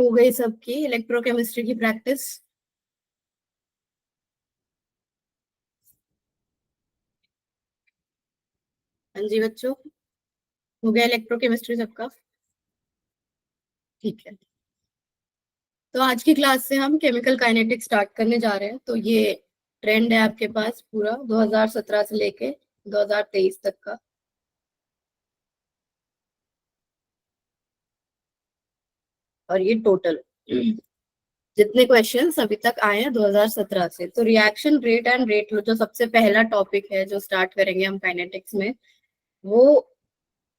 हो गई सबकी इलेक्ट्रोकेमिस्ट्री की प्रैक्टिस? हाँ जी बच्चों, हो गया इलेक्ट्रोकेमिस्ट्री सबका? ठीक है। तो आज की क्लास से हम केमिकल काइनेटिक्स स्टार्ट करने जा रहे हैं। तो ये ट्रेंड है आपके पास पूरा 2017 से लेके 2023 तक का। और ये टोटल जितने क्वेश्चंस अभी तक आए हैं 2017 से। तो रिएक्शन रेट एंड रेट जो सबसे पहला टॉपिक है जो स्टार्ट करेंगे हम काइनेटिक्स में, वो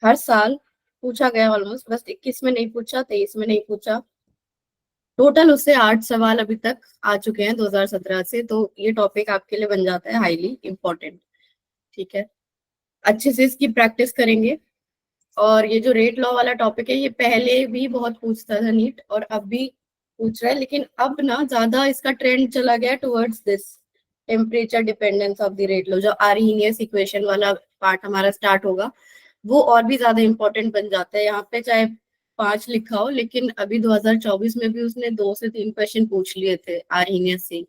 हर साल पूछा गया ऑलमोस्ट। बस 21 में नहीं पूछा, 23 में नहीं पूछा। टोटल उससे 8 सवाल अभी तक आ चुके हैं 2017 से। तो ये टॉपिक आपके लिए बन जाता है हाईली इम्पोर्टेंट। ठीक है, अच्छे से इसकी प्रैक्टिस करेंगे। और ये जो रेट लॉ वाला टॉपिक है, ये पहले भी बहुत पूछता था नीट, और अब भी पूछ रहा है। लेकिन अब ना ज्यादा इसका ट्रेंड चला गया towards this temperature dependence of the rate law. जो आर्हीनियस इक्वेशन वाला पार्ट हमारा स्टार्ट होगा, वो और भी ज्यादा इंपॉर्टेंट बन जाता है। यहाँ पे चाहे 5 लिखा हो, लेकिन अभी 2024 में भी उसने 2 से 3 क्वेश्चन पूछ लिए थे आर्हीनियस से।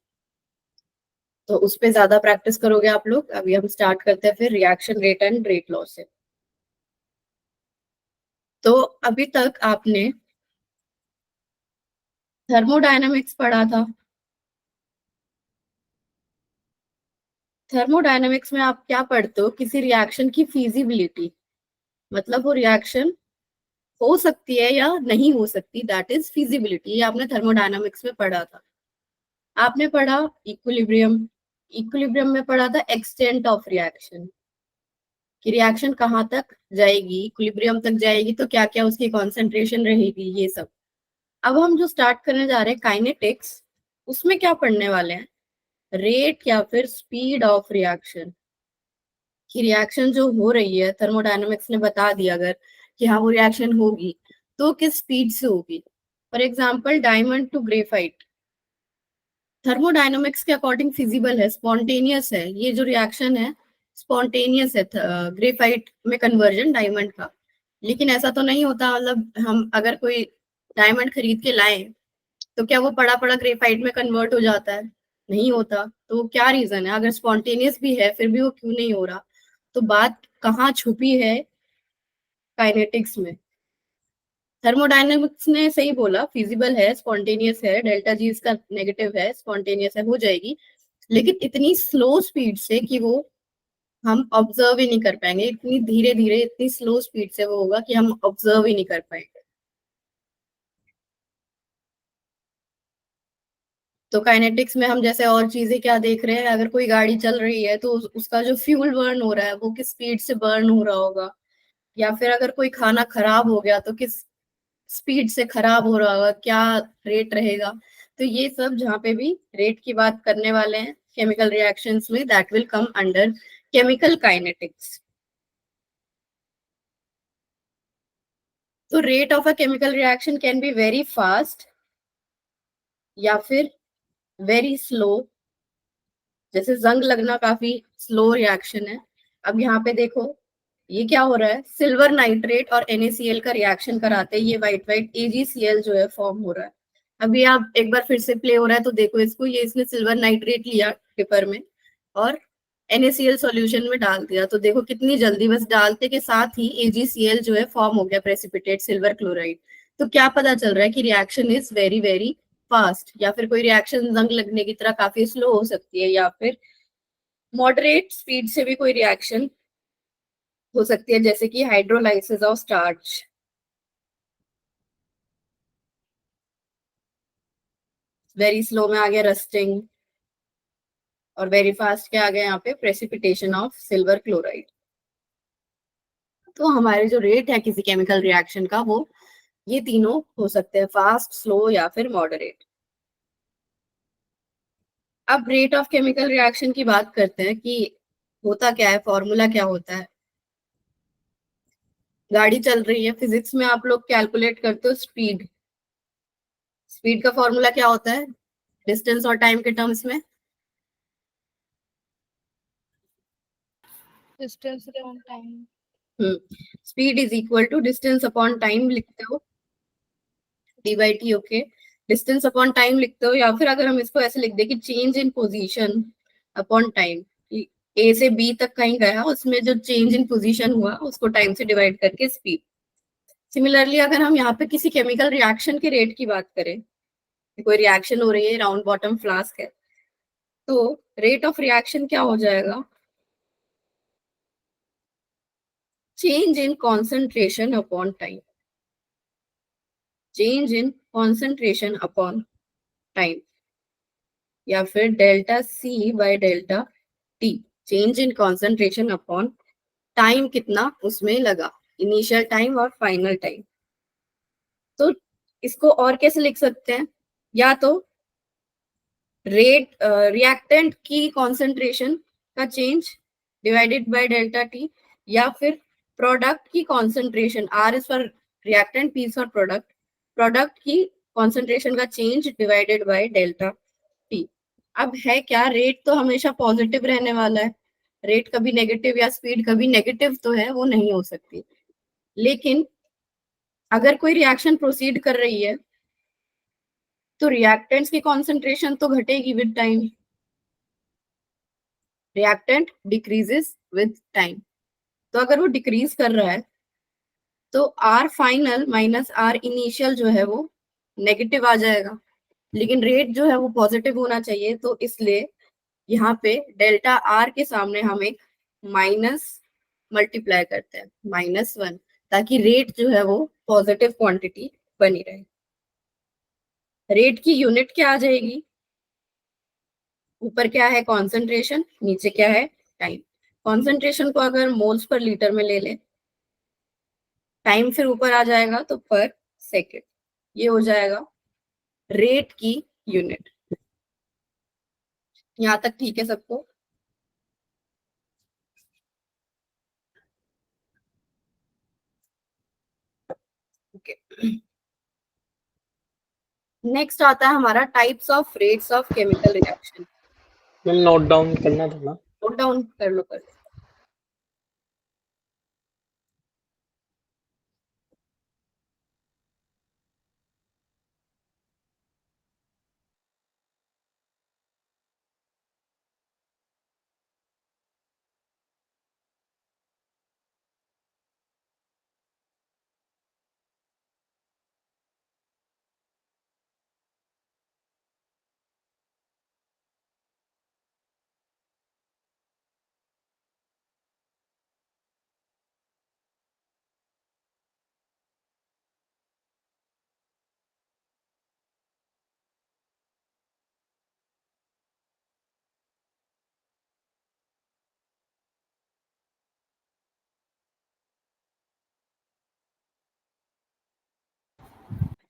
तो उस पे ज्यादा प्रैक्टिस करोगे आप लोग। अभी हम स्टार्ट करते हैं फिर reaction rate and rate law से। तो अभी तक आपने थर्मोडायनामिक्स पढ़ा था। थर्मोडायनामिक्स में आप क्या पढ़ते हो? किसी रिएक्शन की फिजिबिलिटी, मतलब वो रिएक्शन हो सकती है या नहीं हो सकती, दैट इज फिजिबिलिटी। ये आपने थर्मोडायनामिक्स में पढ़ा था। आपने पढ़ा इक्विलिब्रियम। इक्विलिब्रियम में पढ़ा था एक्सटेंट ऑफ रिएक्शन, कि रिएक्शन कहाँ तक जाएगी, इक्विलिब्रियम तक जाएगी तो क्या क्या उसकी कॉन्सेंट्रेशन रहेगी, ये सब। अब हम जो स्टार्ट करने जा रहे हैं काइनेटिक्स, उसमें क्या पढ़ने वाले हैं? रेट या फिर स्पीड ऑफ रिएक्शन। कि रिएक्शन जो हो रही है, थर्मोडायनामिक्स ने बता दिया अगर कि हाँ वो रिएक्शन होगी, तो किस स्पीड से होगी। For example diamond to graphite, thermodynamics के अकॉर्डिंग फिजिबल है, स्पॉन्टेनियस है। ये जो रिएक्शन है स्पॉन्टेनियस है, ग्रेफाइट में कन्वर्जन डायमंड का। लेकिन ऐसा तो नहीं होता, मतलब हम अगर कोई डायमंड खरीद के लाए तो क्या वो पड़ा पड़ा ग्रेफाइट में कन्वर्ट हो जाता है? नहीं होता। तो क्या रीजन है? अगर स्पॉन्टेनियस भी है फिर भी वो क्यों नहीं हो रहा? तो बात कहाँ छुपी है? काइनेटिक्स में। थर्मोडायनेमिक्स ने सही बोला, फिजिबल है, स्पॉन्टेनियस है, डेल्टा जी इसका नेगेटिव है, स्पॉन्टेनियस है, हो जाएगी। लेकिन इतनी स्लो स्पीड से कि वो हम ऑब्जर्व ही नहीं कर पाएंगे। इतनी धीरे धीरे, इतनी स्लो स्पीड से वो होगा कि हम ऑब्जर्व ही नहीं कर पाएंगे। तो काइनेटिक्स में हम जैसे और चीजें क्या देख रहे हैं, अगर कोई गाड़ी चल रही है तो उसका जो फ्यूल बर्न हो रहा है वो किस स्पीड से बर्न हो रहा होगा। या फिर अगर कोई खाना खराब हो गया तो किस स्पीड से खराब हो रहा होगा, क्या रेट रहेगा। तो ये सब जहाँ पे भी रेट की बात करने वाले हैं केमिकल रिएक्शंस में, that will come under chemical kinetics. तो rate of a chemical reaction can be very fast या फिर वेरी स्लो। जैसे जंग लगना काफी स्लो रिएक्शन है। अब यहाँ पे देखो ये क्या हो रहा है, सिल्वर नाइट्रेट और NaCl का रिएक्शन कराते हैं, ये व्हाइट व्हाइट AgCl जो है फॉर्म हो रहा है। अभी आप एक बार फिर से प्ले हो रहा है तो देखो इसको, ये इसने सिल्वर नाइट्रेट लिया पेपर में और NaCl सॉल्यूशन में डाल दिया। तो देखो कितनी जल्दी, बस डालते के साथ ही AgCl जो है फॉर्म हो गया, प्रेसिपिटेट सिल्वर क्लोराइड। तो क्या पता चल रहा है कि reaction is very very fast. या फिर कोई रिएक्शन जंग लगने की तरह काफी स्लो हो सकती है, या फिर मॉडरेट स्पीड से भी कोई रिएक्शन हो सकती है, जैसे कि hydrolysis of starch. Very slow में आ गया रस्टिंग, और वेरी फास्ट के आ गया यहाँ पे प्रेसिपिटेशन ऑफ सिल्वर क्लोराइड। तो हमारे जो रेट है किसी केमिकल रिएक्शन का, वो ये तीनों हो सकते हैं, फास्ट, स्लो या फिर मॉडरेट। अब रेट ऑफ केमिकल रिएक्शन की बात करते हैं कि होता क्या है, फॉर्मूला क्या होता है। गाड़ी चल रही है, फिजिक्स में आप लोग कैलकुलेट करते हो स्पीड। स्पीड का फॉर्मूला क्या होता है डिस्टेंस और टाइम के टर्म्स में? Distance upon time. Speed is equal to distance upon time लिखते हो। D by T, okay. Distance upon time लिखते हो, या फिर अगर हम इसको ऐसे लिख दे कि change in position upon time, A से बी तक कहीं गया, उसमें जो चेंज इन पोजीशन हुआ उसको टाइम से डिवाइड करके स्पीड। सिमिलरली अगर हम यहाँ पे किसी केमिकल रिएक्शन के रेट की बात करें, कोई रिएक्शन हो रही है, राउंड बॉटम फ्लास्क है, तो रेट ऑफ रिएक्शन क्या हो जाएगा? Change in concentration upon time, change in concentration upon time, या फिर delta C by delta T, change in concentration upon time कितना उसमें लगा, इनिशियल टाइम और फाइनल टाइम। तो इसको और कैसे लिख सकते हैं? या तो रेट रिएक्टेंट की कॉन्सेंट्रेशन का change divided by delta T, या फिर प्रोडक्ट की concentration, R is for reactant, P is for product, product की कॉन्सेंट्रेशन का change divided by delta T. अब है क्या, रेट तो हमेशा पॉजिटिव रहने वाला है, रेट कभी नेगेटिव या स्पीड कभी नेगेटिव तो है, वो नहीं हो सकती। लेकिन अगर कोई रिएक्शन प्रोसीड कर रही है तो रिएक्टेंट्स की कॉन्सेंट्रेशन तो घटेगी with time, reactant decreases with time. तो अगर वो डिक्रीज कर रहा है तो R final minus R initial जो है वो नेगेटिव आ जाएगा, लेकिन रेट जो है वो पॉजिटिव होना चाहिए, तो इसलिए यहाँ पे डेल्टा आर के सामने हम एक माइनस मल्टीप्लाई करते हैं, -1, ताकि रेट जो है वो पॉजिटिव क्वांटिटी बनी रहे। रेट की यूनिट क्या आ जाएगी? ऊपर क्या है? कॉन्सेंट्रेशन, नीचे क्या है? टाइम। कॉन्सेंट्रेशन को अगर मोल्स पर लीटर में ले ले, टाइम फिर ऊपर आ जाएगा तो पर सेकेंड, ये हो जाएगा रेट की यूनिट। यहाँ तक ठीक है सबको? ओके। नेक्स्ट आता है हमारा types of rates of chemical reaction. Ma'am note down करना था ना? नोट डाउन कर लो, कर लो।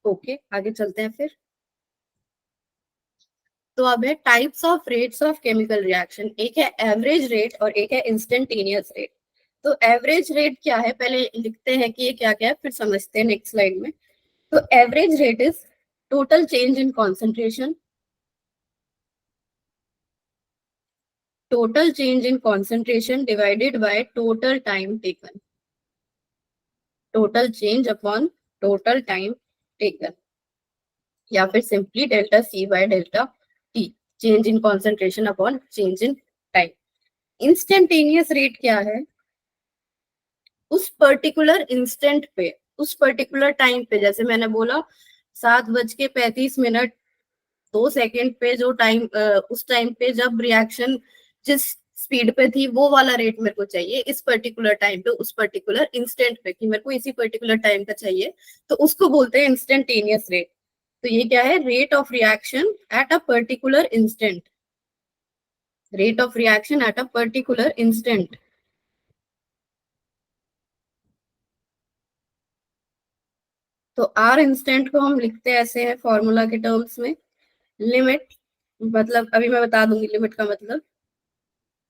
ओके, आगे चलते हैं फिर। तो अब है types of rates of chemical reaction. एक है एवरेज रेट और एक है इंस्टेंटेनियस रेट। तो एवरेज रेट क्या है, पहले लिखते हैं कि ये क्या क्या है, फिर समझते हैं नेक्स्ट स्लाइड में। तो average rate is total change in concentration, total change in concentration divided by total time taken, total change upon total time taken, या फिर simply delta C by delta T, change in concentration upon change in time. Instantaneous rate क्या है? उस particular instant पे, उस particular time पे, जैसे मैंने बोला 7:35 2 सेकेंड पे जो टाइम, उस टाइम पे जब रिएक्शन जिस स्पीड पे थी वो वाला रेट मेरे को चाहिए इस पर्टिकुलर टाइम पे, उस पर्टिकुलर इंस्टेंट पे, कि मेरे को इसी पर्टिकुलर टाइम का चाहिए, तो उसको बोलते हैं इंस्टेंटेनियस रेट। तो ये क्या है? Rate of reaction at a particular instant, rate of reaction at a particular instant. तो आर इंस्टेंट को हम लिखते हैं ऐसे है फॉर्मूला के टर्म्स में, लिमिट, मतलब अभी मैं बता दूंगी लिमिट का मतलब,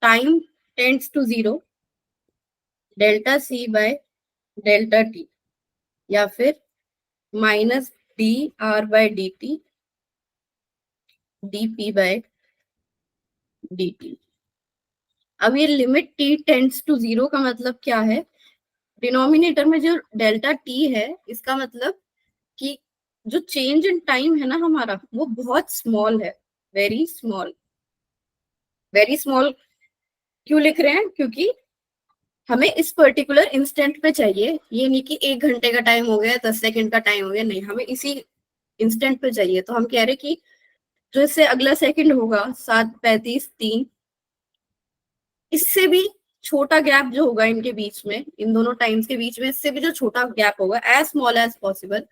time tends to 0, delta C by delta T, या फिर minus D R by D T, D P by D T. अब ये लिमिट टी टेंड्स टू 0 का मतलब क्या है? डिनोमिनेटर में जो डेल्टा टी है इसका मतलब कि जो चेंज इन टाइम है ना हमारा, वो बहुत स्मॉल है, वेरी स्मॉल। वेरी स्मॉल क्यों लिख रहे हैं? क्योंकि हमें इस पर्टिकुलर इंस्टेंट पे चाहिए, ये नहीं कि 1 घंटे का टाइम हो गया, 10 सेकंड का टाइम हो गया, नहीं, हमें इसी इंस्टेंट पे चाहिए। तो हम कह रहे कि जो इससे अगला सेकंड होगा 7:35:03, इससे भी छोटा गैप जो होगा इनके बीच में, इन दोनों टाइम्स के बीच में, इससे भी जो छोटा गैप होगा, एज स्मॉल एज पॉसिबल,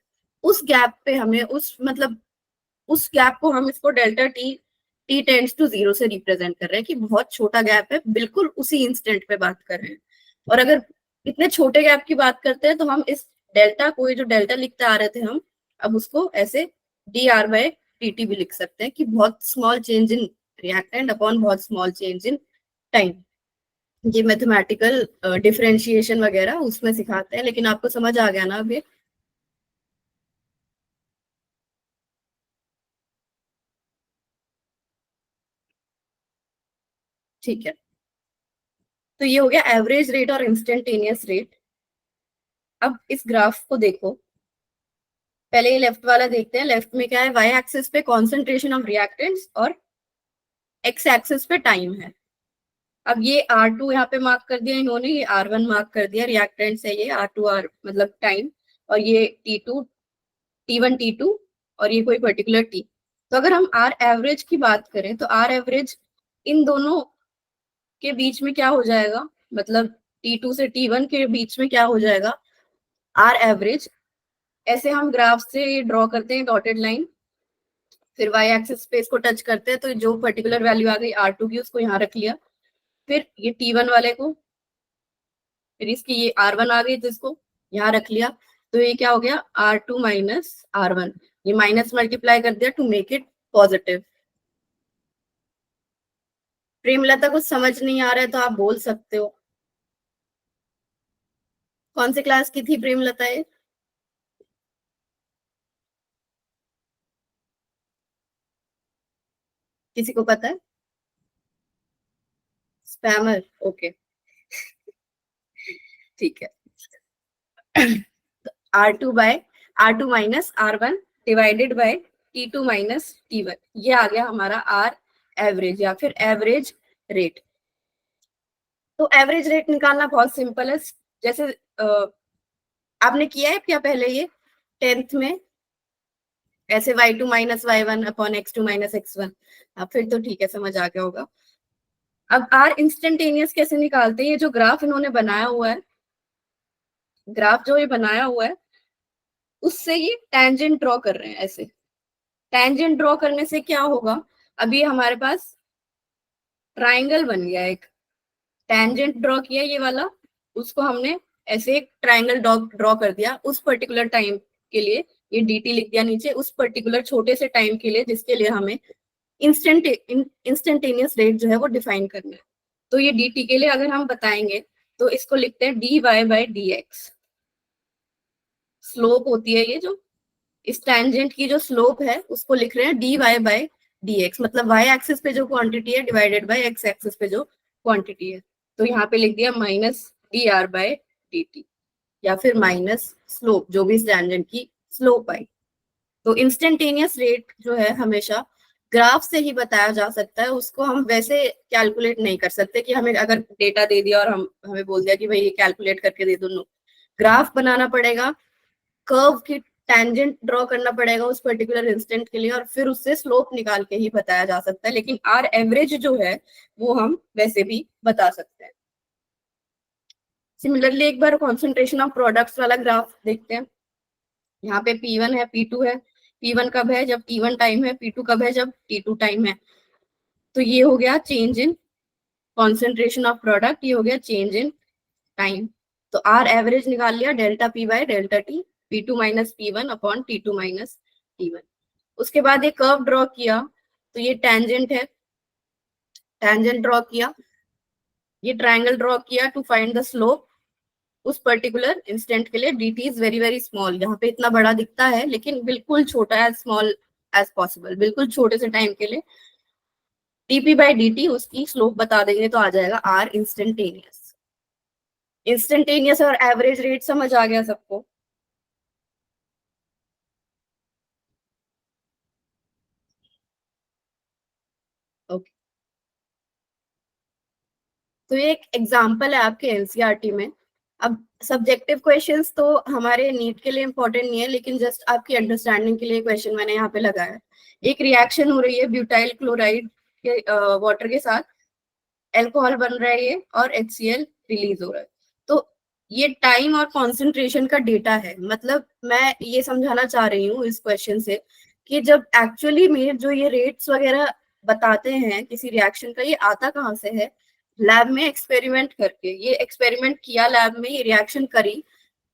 उस गैप पे हमें उस मतलब उस गैप को हम इसको delta T, T tends to 0 से रिप्रेजेंट कर रहे हैं कि बहुत छोटा गैप है, बिल्कुल उसी इंस्टेंट पे बात कर रहे हैं। और अगर इतने छोटे गैप की बात करते हैं तो हम इस डेल्टा को, ये जो डेल्टा लिखते आ रहे थे हम, अब उसको ऐसे D R by T T भी लिख सकते हैं कि बहुत स्मॉल चेंज इन रिएक्टेंट अपॉन बहुत स्मॉल चेंज इन टाइम। ये मैथमेटिकल डिफरेंशिएशन वगैरह उसमें सिखाते हैं, लेकिन आपको समझ आ गया ना अभी? ठीक है, तो ये हो गया एवरेज रेट और इंस्टेंटेनियस रेट। अब इस ग्राफ को देखो, पहले ये लेफ्ट वाला देखते हैं। लेफ्ट में क्या है? वाई एक्सिस पे कॉन्सेंट्रेशन ऑफ रिएक्टेंट्स और एक्स एक्सिस पे टाइम है। अब ये R2 यहाँ पे मार्क कर दिया इन्होंने, ये R1 मार्क कर दिया, रिएक्टेंट्स है ये, R2 R मतलब टाइम, और ये T2, T1 T2, और ये कोई पर्टिकुलर T। तो अगर हम R एवरेज की बात करें तो R एवरेज इन दोनों के बीच में क्या हो जाएगा, मतलब T2 से T1 के बीच में क्या हो जाएगा, R एवरेज। ऐसे हम ग्राफ से ड्रॉ करते हैं डॉटेड लाइन, फिर वाई एक्सिस पे इसको टच करते हैं, तो जो पर्टिकुलर वैल्यू आ गई R2 की उसको यहाँ रख लिया, फिर ये T1 वाले को, फिर इसकी ये R1 आ गई तो इसको यहाँ रख लिया। तो ये क्या हो गया, R2 माइनस R1, ये माइनस मल्टीप्लाई कर दिया to make it positive. Premlata को समझ नहीं आ रहा है तो आप बोल सकते हो। कौन सी क्लास की थी प्रेमलता ये? किसी को पता है? स्पैमर, ओके, ठीक है। R2 minus R1 divided by T2 minus T1, ये आ गया हमारा आर एवरेज या फिर एवरेज रेट। तो एवरेज रेट निकालना बहुत सिंपल है। जैसे आपने किया है क्या पहले ये 10th में, ऐसे y2 minus y1 upon x2 minus x1? अब फिर तो ठीक है, समझ आ गया होगा। अब आर इंस्टेंटेनियस कैसे निकालते हैं? ये जो ग्राफ इन्होंने बनाया हुआ है, ग्राफ जो ये बनाया हुआ है, उससे ये टेंजेंट ड्रॉ कर रहे हैं ऐसे। टेंजेंट ड्रॉ करने से क्या होगा, अभी हमारे पास ट्राइंगल बन गया एक, टेंजेंट ड्रॉ किया ये वाला, उसको हमने ऐसे एक ट्राइंगल ड्रॉ कर दिया उस पर्टिकुलर टाइम के लिए, ये dt लिख दिया नीचे, उस पर्टिकुलर छोटे से टाइम के लिए जिसके लिए हमें इंस्टेंटेनियस रेट जो है वो डिफाइन करना है। तो ये dt के लिए अगर हम बताएंगे तो इसको लिखते हैं dy बाय dx। स्लोप होती है ये, जो इस टेंजेंट की जो स्लोप है उसको लिख रहे हैं dy बाय dx, मतलब y एक्सिस पे जो क्वांटिटी है डिवाइडेड बाय x एक्सिस पे जो क्वांटिटी है। तो यहाँ पे लिख दिया minus D R by D T, या फिर माइनस स्लोप, जो भी इस टेंजेंट की स्लोप आई। तो इंस्टेंटेनियस रेट जो है हमेशा ग्राफ से ही बताया जा सकता है, उसको हम वैसे कैलकुलेट नहीं कर सकते कि हमें अगर डेटा दे दिया और हमें बोल दिया कि भाई ये कैलकुलेट करके दे दो, नो। ग्राफ बनाना पड़ेगा, कर्व की टेंजेंट ड्रॉ करना पड़ेगा उस पर्टिकुलर इंस्टेंट के लिए, और फिर उससे स्लोप निकाल के ही बताया जा सकता है। लेकिन आर एवरेज जो है वो हम वैसे भी बता सकते हैं। सिमिलरली एक बार कॉन्सेंट्रेशन ऑफ प्रोडक्ट्स वाला ग्राफ देखते हैं। यहाँ पे P1 है, P2 है। P1 कब है? जब T1 टाइम है। P2 कब है? जब T2 टाइम है। तो ये हो गया change in concentration of product, ये हो गया चेंज इन टाइम। तो आर एवरेज निकाल लिया delta P by delta T, P2 minus P1 upon T2 minus T1। उसके बाद ये कर्व ड्रॉ किया, तो ये टेंजेंट है, टेंजेंट ड्रॉ किया, ये ट्रायंगल ड्रॉ किया टू फाइंड द स्लोप उस पर्टिकुलर इंस्टेंट के लिए। dt is very very small, यहाँ पे इतना बड़ा दिखता है लेकिन बिल्कुल छोटा, एज स्मॉल एज पॉसिबल, बिल्कुल छोटे से टाइम के लिए dp बाई dt उसकी स्लोप बता देंगे तो आ जाएगा r इंस्टेंटेनियस। इंस्टेंटेनियस और एवरेज रेट समझ आ गया सबको? तो ये एक एग्जाम्पल है आपके एनसीईआरटी में। अब सब्जेक्टिव क्वेश्चंस तो हमारे नीट के लिए इंपॉर्टेंट नहीं है, लेकिन जस्ट आपकी अंडरस्टैंडिंग के लिए क्वेश्चन मैंने यहाँ पे लगाया है। एक रिएक्शन हो रही है ब्यूटाइल क्लोराइड के वाटर के साथ, एल्कोहल बन रहा है ये और HCl रिलीज हो रहा है। तो ये टाइम और कॉन्सेंट्रेशन का डेटा है। मतलब मैं ये समझाना चाह रही हूँ इस क्वेश्चन से कि जब एक्चुअली में जो ये रेट्स वगैरह बताते हैं किसी रिएक्शन का, ये आता कहाँ से है? लैब में एक्सपेरिमेंट करके। ये एक्सपेरिमेंट किया लैब में, ये रिएक्शन करी,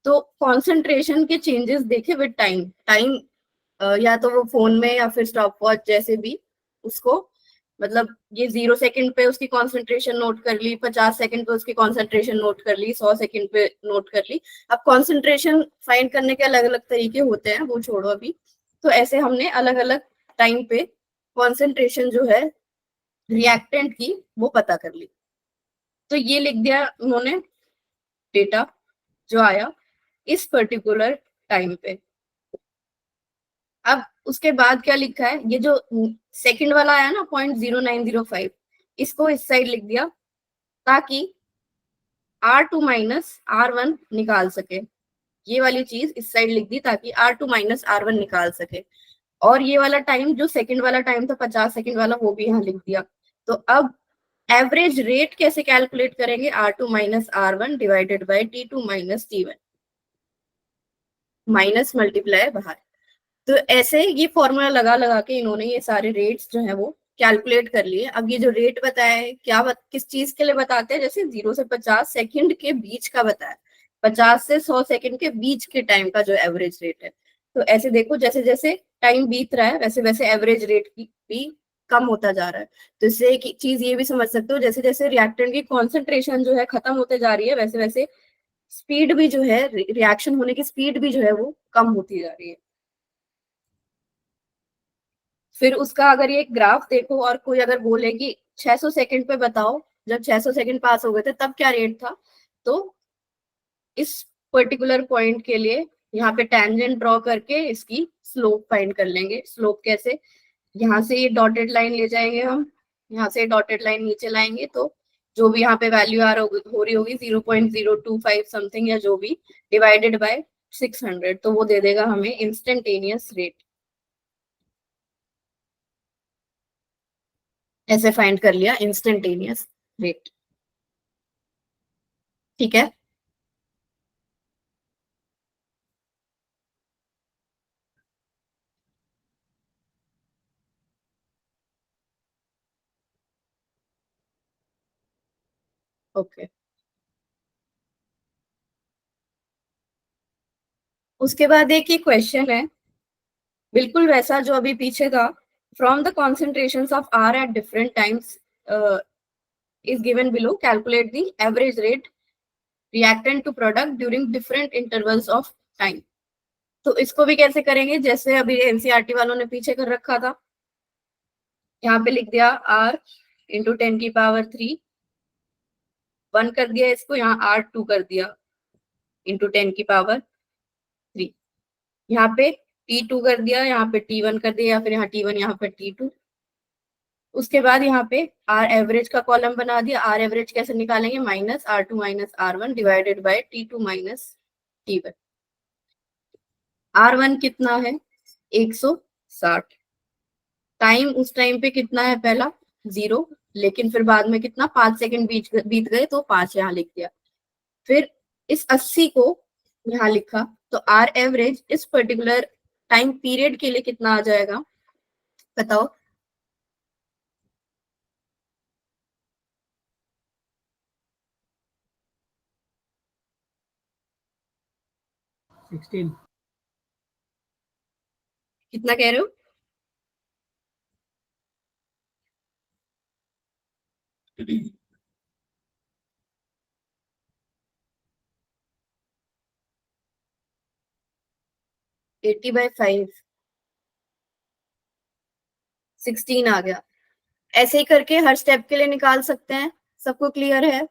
तो कॉन्सेंट्रेशन के चेंजेस देखे विद टाइम। टाइम या तो वो फोन में या फिर स्टॉप वॉच जैसे भी उसको, मतलब ये 0 सेकंड पे उसकी कॉन्सेंट्रेशन नोट कर ली, 50 सेकंड पे उसकी कॉन्सेंट्रेशन नोट कर ली, 100 सेकंड पे नोट कर ली। अब कॉन्सेंट्रेशन फाइंड करने के अलग अलग तरीके होते हैं, वो छोड़ो अभी। तो ऐसे हमने अलग अलग टाइम पे कॉन्सेंट्रेशन जो है रिएक्टेंट की वो पता कर ली। तो ये लिख दिया उन्होंने डेटा जो आया इस पर्टिकुलर टाइम पे। अब उसके बाद क्या लिखा है, ये जो सेकंड वाला आया ना 0.0905, इसको इस साइड लिख दिया ताकि R2 माइनस R1 निकाल सके। ये वाली चीज इस साइड लिख दी ताकि R2 माइनस R1 निकाल सके। और ये वाला टाइम जो सेकंड वाला टाइम था 50 सेकंड वाला, वो भी यहाँ लिख दिया। तो अब एवरेज रेट कैसे कैलकुलेट करेंगे? R2 minus R1 divided by T2 minus T1, minus multiply बाहर। तो ऐसे ये फॉर्मूला लगा लगा के इन्होंने ये सारे रेट्स जो है वो कैलकुलेट कर लिए। अब ये जो रेट बताया है किस चीज के लिए बताते हैं? जैसे 0 से 50 सेकंड के बीच का बताया, 50 से 100 सेकंड के बीच के टाइम का जो एवरेज रेट है। तो ऐसे देखो, जैसे जैसे टाइम बीत रहा है वैसे वैसे एवरेज रेट की भी कम होता जा रहा है। तो इससे एक चीज ये भी समझ सकते हो, जैसे जैसे रिएक्टेंट की कॉन्सेंट्रेशन जो है खत्म होते जा रही है, वैसे वैसे स्पीड भी जो है, रिएक्शन होने की स्पीड भी जो है वो कम होती जा रही है। फिर उसका अगर ये ग्राफ देखो और कोई अगर बोले कि 600 सेकंड पे बताओ, जब 600 सेकंड पास हो गए थे तब क्या रेट था, तो इस पर्टिकुलर पॉइंट के लिए यहाँ पे टेंजेंट ड्रॉ करके इसकी स्लोप फाइंड कर लेंगे। स्लोप कैसे? यहाँ से ये डॉटेड लाइन ले जाएंगे हम, यहाँ से डॉटेड लाइन नीचे लाएंगे, तो जो भी यहाँ पे वैल्यू हो रही होगी 0.025 समथिंग या जो भी, डिवाइडेड बाय 600, तो वो दे देगा हमें इंस्टेंटेनियस रेट। ऐसे फाइंड कर लिया इंस्टेंटेनियस रेट। ठीक है। ओके। उसके बाद एक ही क्वेश्चन है बिल्कुल वैसा जो अभी पीछे था। From the concentrations of R at different times is given below, calculate the average rate reactant to product during different intervals of time। तो इसको भी कैसे करेंगे? जैसे अभी एनसीईआरटी वालों ने पीछे कर रखा था, यहाँ पे लिख दिया R इंटू 10⁻³ 1 कर दिया इसको, यहाँ R2 कर दिया इंटू 10⁻³। यहाँ पे T2 कर दिया, यहाँ पे T1 कर दिया, या फिर यहाँ T1 यहाँ पे T2। उसके बाद यहाँ पे आर एवरेज का कॉलम बना दिया। आर एवरेज कैसे निकालेंगे? Minus R2 minus R1 divided by T2 minus T1। R1 कितना है? 160। टाइम उस टाइम पे कितना है? पहला 0, लेकिन फिर बाद में कितना 5 सेकंड बीत गए तो 5 यहाँ लिख दिया। फिर इस 80 को यहाँ लिखा, तो आर एवरेज इस पर्टिकुलर टाइम पीरियड के लिए कितना आ जाएगा बताओ? 16। कितना कह रहे हो? 80/5, 16 आ गया। ऐसे ही करके हर स्टेप के लिए निकाल सकते हैं। सबको क्लियर है?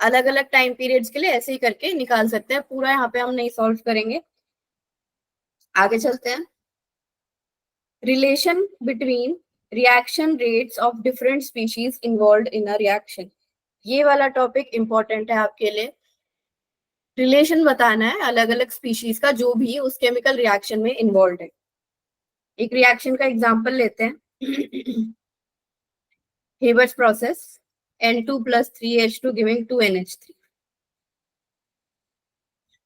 अलग अलग टाइम पीरियड्स के लिए ऐसे ही करके निकाल सकते हैं। पूरा यहाँ पे हम नहीं सॉल्व करेंगे, आगे चलते हैं। Relation between reaction rates of different species involve in a reaction. ये वाला टॉपिक इंपॉर्टेंट है आपके लिए। रिलेशन बताना है अलग अलग स्पीशीज का जो भी उस केमिकल रिएक्शन में इन्वॉल्व है। एक रिएक्शन का एग्जांपल लेते हैं। Haber's process, N2 plus 3H2 giving 2NH3।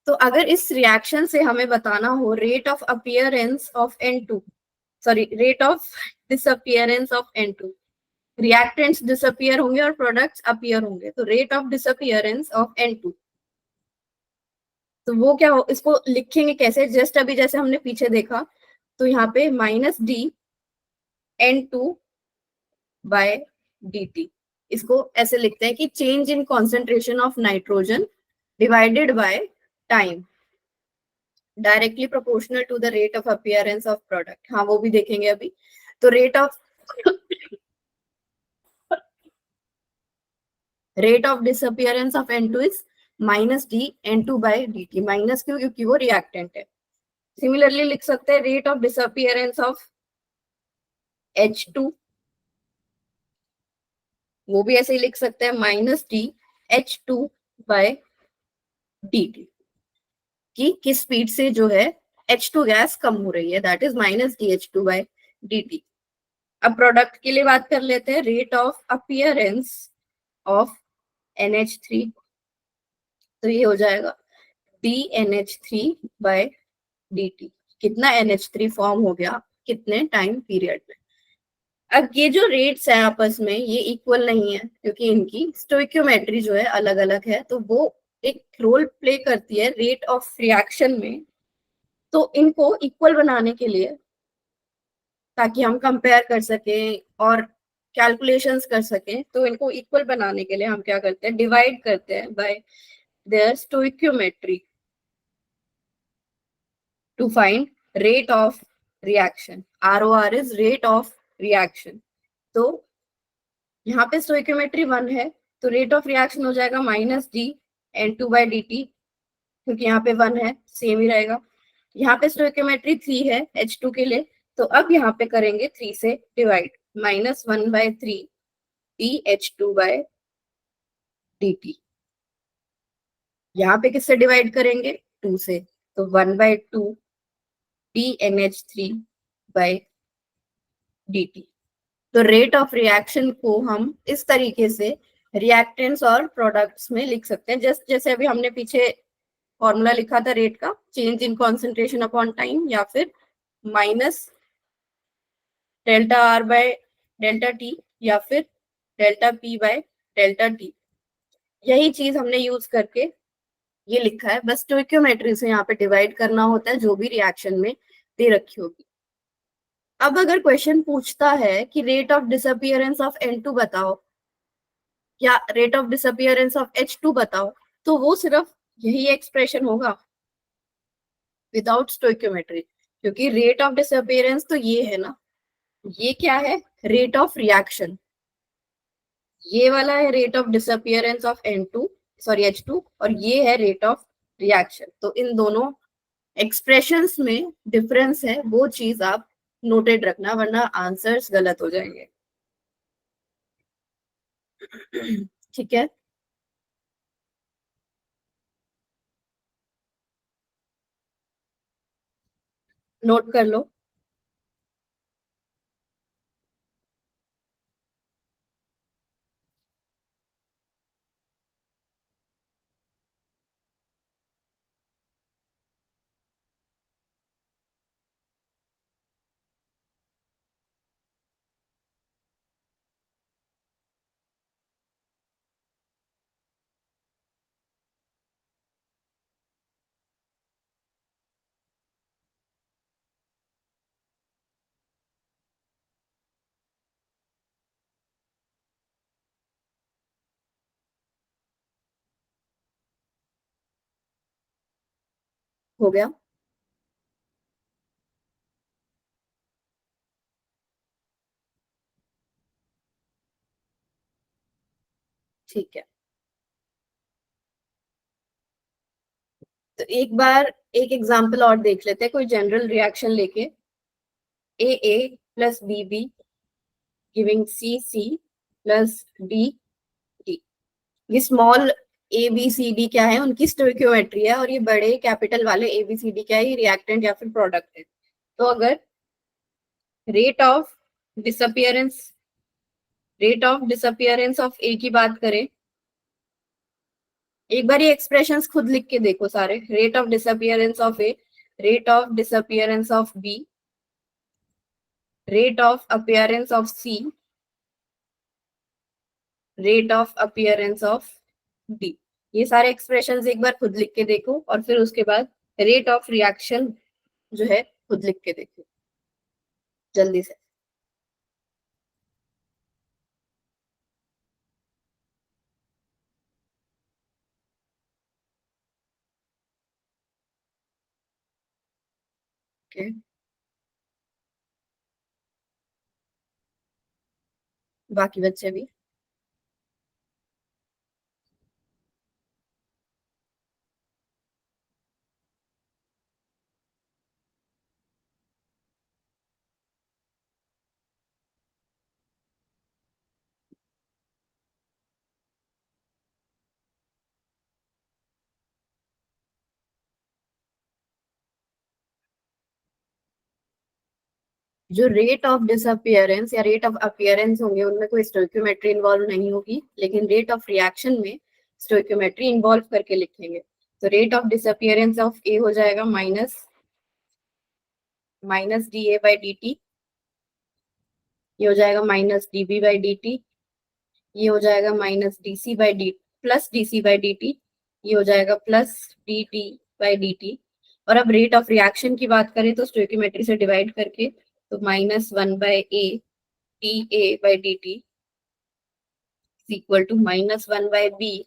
तो अगर इस रिएक्शन से हमें बताना हो rate of appearance of N2, sorry rate of disappearance of N2, reactants disappear होंगे और प्रोडक्ट्स अपीयर होंगे, तो rate of disappearance of N2, तो वो क्या हो, इसको लिखेंगे कैसे? जस्ट अभी जैसे हमने पीछे देखा, तो यहाँ पे -D N2/dt, इसको ऐसे लिखते हैं कि change in concentration of nitrogen divided by time directly proportional to the rate of appearance of product. हाँ वो भी देखेंगे अभी। तो rate of disappearance of N2 is -D N2/dt। Minus क्यों? क्योंकि वो रिएक्टेंट है। सिमिलरली लिख सकते हैं rate of disappearance of H2, वो भी ऐसे ही लिख सकते हैं -DH2/dt, कि किस स्पीड से जो है H2 गैस कम हो रही है, दैट इज -DH2/dt। अब प्रोडक्ट के लिए बात कर लेते हैं, rate of appearance of NH3, तो ये हो जाएगा DNH3/dt। कितना NH3 फॉर्म हो गया कितने टाइम पीरियड में। अब ये जो रेट्स है आपस में ये इक्वल नहीं है क्योंकि इनकी स्टोइक्योमेट्री जो है अलग अलग है, तो वो एक रोल प्ले करती है रेट ऑफ रिएक्शन में। तो इनको इक्वल बनाने के लिए, ताकि हम कंपेयर कर सकें और कैलकुलेशंस कर सकें, तो इनको इक्वल बनाने के लिए हम क्या करते हैं, डिवाइड करते हैं bye there stoichiometry to find rate of reaction। ROR is rate of reaction। तो यहाँ पे स्टोइक्योमेट्री 1 है, तो रेट ऑफ रिएक्शन हो जाएगा -DN2/dt, क्योंकि यहाँ पे 1 है सेम ही रहेगा। यहाँ पे स्टोइक्योमेट्री 3 है H2 के लिए, तो अब यहाँ पे करेंगे 3 से डिवाइड, -1/3 DH2/dt। यहाँ पे किससे डिवाइड करेंगे? 2 से, तो 1/2 DNH3/dt। तो रेट ऑफ रिएक्शन को हम इस तरीके से रिएक्टेंट्स और प्रोडक्ट्स में लिख सकते हैं, जस्ट जैसे अभी हमने पीछे फॉर्मूला लिखा था रेट का, change in concentration upon time, या फिर -ΔR/ΔT, या फिर ΔP/ΔT। यही चीज हमने यूज करके ये लिखा है, बस स्टोइक्योमेट्री से यहाँ पे डिवाइड करना होता है जो भी रिएक्शन में दे रखी होगी। अब अगर क्वेश्चन पूछता है कि rate of disappearance of N2 बताओ या rate of disappearance of H2 बताओ, तो वो सिर्फ यही एक्सप्रेशन होगा विदाउट स्टोइक्योमेट्री, क्योंकि रेट ऑफ डिसअपीयरेंस तो ये है ना, ये क्या है? Rate of reaction. ये वाला है rate of disappearance of N2, sorry H2, और ये है रेट ऑफ रिएक्शन। तो इन दोनों एक्सप्रेशंस में डिफरेंस है, वो चीज आप नोटेड रखना, वरना आंसर्स गलत हो जाएंगे। ठीक है, नोट कर लो। हो गया? ठीक है, तो एक बार एक एग्जांपल और देख लेते हैं, कोई जनरल रिएक्शन लेके। AA + BB giving c c plus d d. ये small a b c d क्या है, उनकी स्टोइक्योमेट्री है, और ये बड़े कैपिटल वाले ए बी सी डी क्या है, ये रिएक्टेंट या फिर प्रोडक्ट है। तो अगर रेट ऑफ डिसअपियरेंस ऑफ ए की बात करें, एक बार ये एक्सप्रेशंस खुद लिख के देखो सारे। Rate of disappearance of A, rate of disappearance of B, rate of appearance of C, rate of appearance of D. ये सारे एक्सप्रेशंस एक बार खुद लिख के देखो, और फिर उसके बाद रेट ऑफ रिएक्शन जो है खुद लिख के देखो जल्दी से। ओके, बाकी बच्चे भी। जो रेट ऑफ डिसअपियरेंस या रेट ऑफ अपियरेंस होंगे उनमें कोई स्टोइक्योमेट्री इन्वॉल्व नहीं होगी, लेकिन रेट ऑफ रिएक्शन में स्टोइक्योमेट्री इन्वॉल्व करके लिखेंगे। तो rate of disappearance of A हो जाएगा minus minus D A by D T, ये हो जाएगा minus D B by D T, ये हो जाएगा minus D C by D plus D C by D T, ये हो जाएगा plus D T by D T. और अब रेट ऑफ रिएक्शन की बात करें तो स्टोइक्योमेट्री से डिवाइड करके, तो minus one by A D A by D T is equal to minus one by B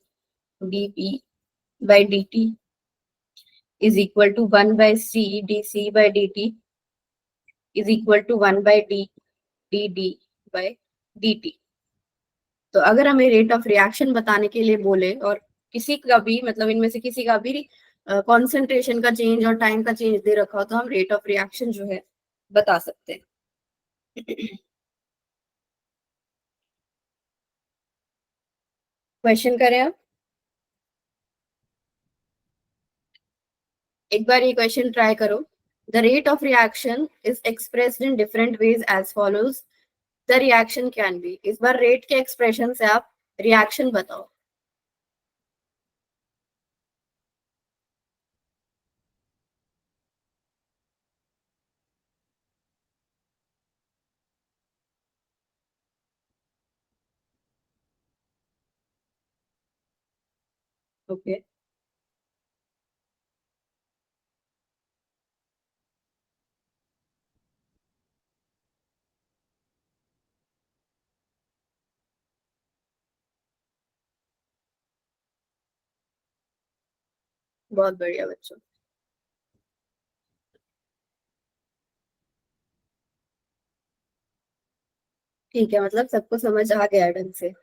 D P by D T is equal to one by C D C by D T is equal to one by D D D by D T. तो अगर हमें rate of reaction बताने के लिए बोले, और किसी का भी मतलब इनमें से किसी का भी कॉन्सेंट्रेशन का चेंज और टाइम का चेंज दे रखा हो, तो हम रेट ऑफ रिएक्शन जो है बता सकते हैं। क्वेश्चन करें आप। एक बार ये क्वेश्चन ट्राई करो। The rate of reaction is expressed in different ways as follows, the reaction can be. इस बार रेट के एक्सप्रेशन से आप रिएक्शन बताओ। ओके, बहुत बढ़िया बच्चों। ठीक है, मतलब सबको समझ आ गया ढंग से।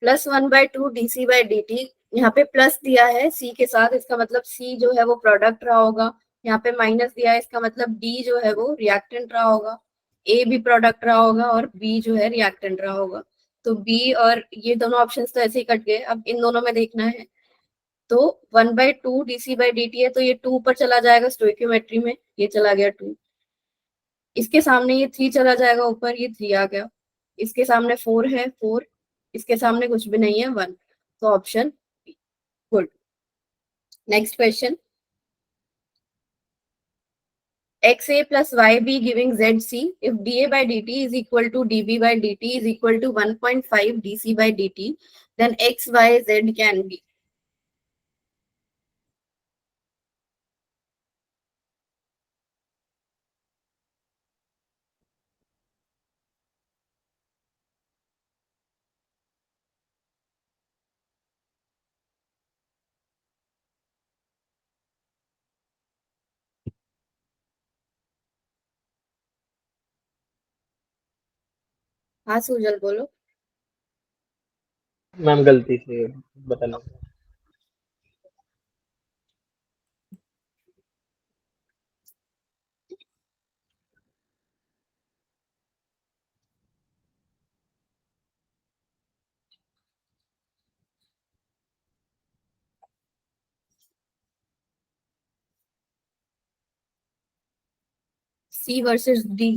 Plus one by two D C by D T, यहाँ पे प्लस दिया है सी के साथ, इसका मतलब सी जो है वो प्रोडक्ट रहा होगा। यहाँ पे माइनस दिया है, इसका मतलब डी जो है वो रिएक्टेंट रहा होगा। ए भी प्रोडक्ट रहा होगा और बी जो है रिएक्टेंट रहा होगा। तो बी और ये दोनों ऑप्शन तो ऐसे ही कट गए, अब इन दोनों में देखना है। तो one by two D C by D T है, तो ये टू पर चला जाएगा स्टोइक्योमेट्री में, ये चला गया टू। इसके सामने ये थ्री चला जाएगा ऊपर, ये थ्री आ गया। इसके सामने फोर है, फोर। इसके सामने कुछ भी नहीं है, वन। तो option good. Next question. X A plus Y B giving Z C, if D A by D T is equal to D B by D T is equal to 1.5 D C by D T, then X Y Z can be. हाँ सुजल बोलो। Ma'am गलती से button हो गया। C versus D.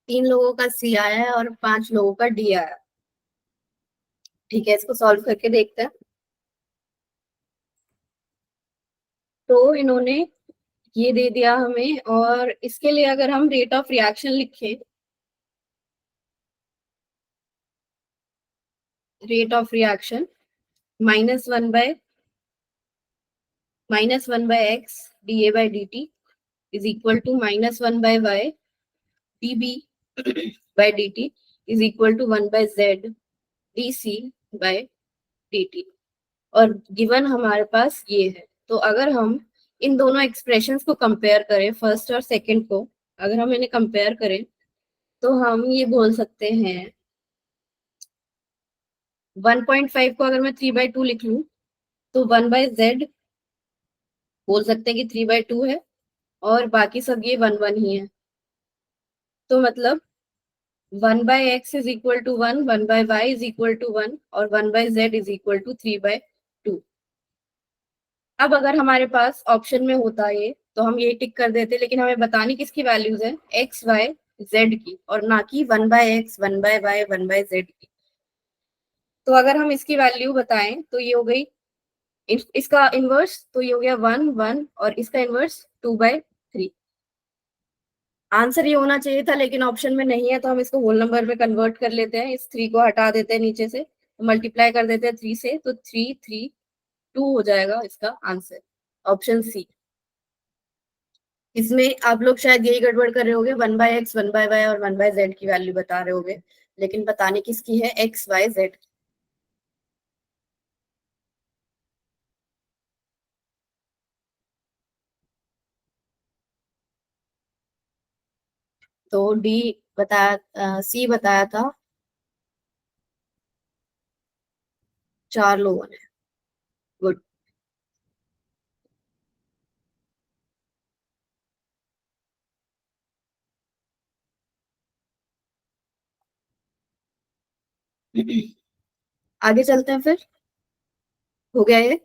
तीन लोगों का सी आया है और 5 लोगों का डी आया। ठीक है, इसको सॉल्व करके देखते हैं। तो इन्होंने ये दे दिया हमें, और इसके लिए अगर हम रेट ऑफ रिएक्शन लिखें, rate of reaction -1/x dA/dt is equal to -1/y dB/dt is equal to 1/z dC/dt। और गिवन हमारे पास ये है। तो अगर हम इन दोनों एक्सप्रेशंस को कंपेयर करें, फर्स्ट और सेकंड को, अगर हम इन्हें कंपेयर करें तो हम ये बोल सकते हैं 1.5 को अगर मैं 3/2 लिख लूं तो 1/z बोल सकते हैं कि 3/2 है, और बाकी सब ये 1 1 ही है। तो मतलब 1/x is equal to 1, 1/y is equal to 1 और 1/z इज इक्वल टू 3/2। अब अगर हमारे पास ऑप्शन में होता ये तो हम ये टिक कर देते, लेकिन हमें बतानी किसकी वैल्यूज है, x y z की, और ना कि 1/x 1/y 1/z की। तो अगर हम इसकी वैल्यू बताएं तो ये हो गई इसका इनवर्स, तो ये हो गया 1 1 और इसका इनवर्स 2/3। आंसर ये होना चाहिए था, लेकिन ऑप्शन में नहीं है, तो हम इसको होल नंबर में कन्वर्ट कर लेते हैं। इस 3 को हटा देते हैं नीचे से, मल्टीप्लाई कर देते हैं 3 से, तो 3 3 2 हो जाएगा इसका आंसर, ऑप्शन सी। इसमें आप लोग शायद यही गड़बड़ कर रहे होगे, 1/x 1/y और 1/z की वैल्यू बता रहे होगे, लेकिन बताने किसकी है, x y z। तो डी बताया, सी बताया था 4 लोगों ने। गुड। आगे चलते हैं फिर। हो गया ये।